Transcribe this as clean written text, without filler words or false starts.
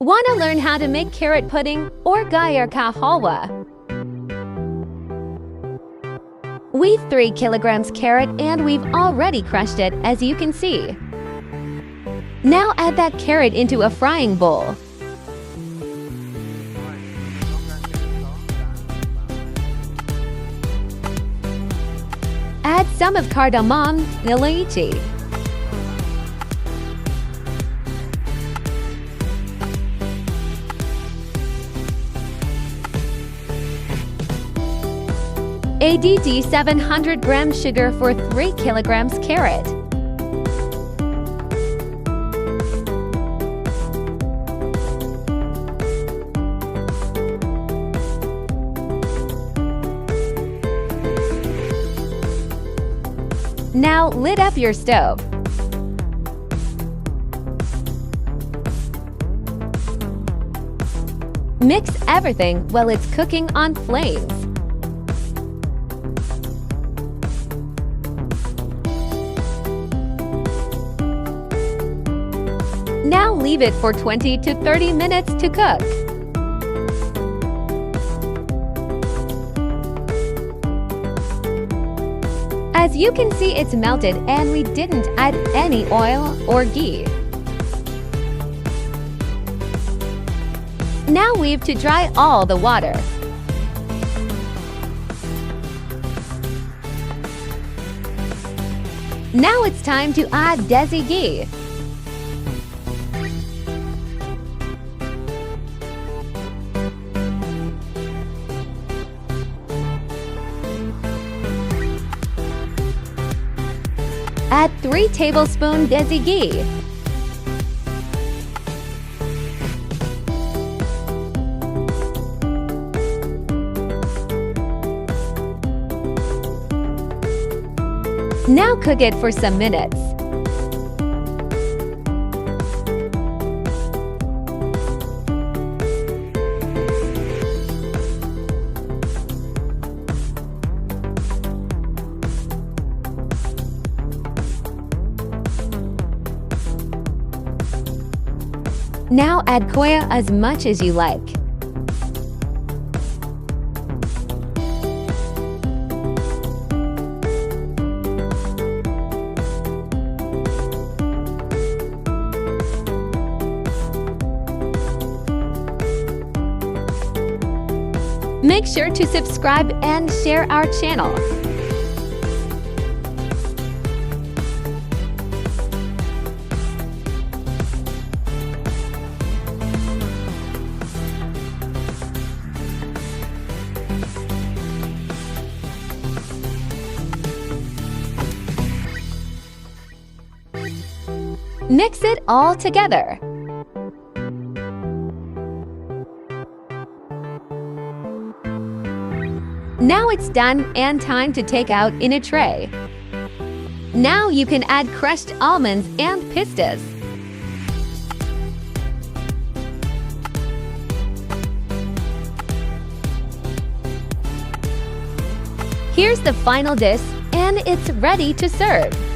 Want to learn how to make carrot pudding or Gajar Ka Halwa? We've 3 kilograms carrot and we've already crushed it, as you can see. Now add that carrot into a frying bowl. Add some of cardamom, elaichi. Add 700 grams sugar for 3 kilograms carrot. Now lit up your stove. Mix everything while it's cooking on flames. Now leave it for 20 to 30 minutes to cook. As you can see, it's melted and we didn't add any oil or ghee. Now weave to dry all the water. Now it's time to add desi ghee. Add 3 tablespoons desi ghee. Now cook it for some minutes. Now add khoya as much as you like. Make sure to subscribe and share our channel. Mix it all together. Now it's done and time to take out in a tray. Now you can add crushed almonds and pistas. Here's the final dish and it's ready to serve.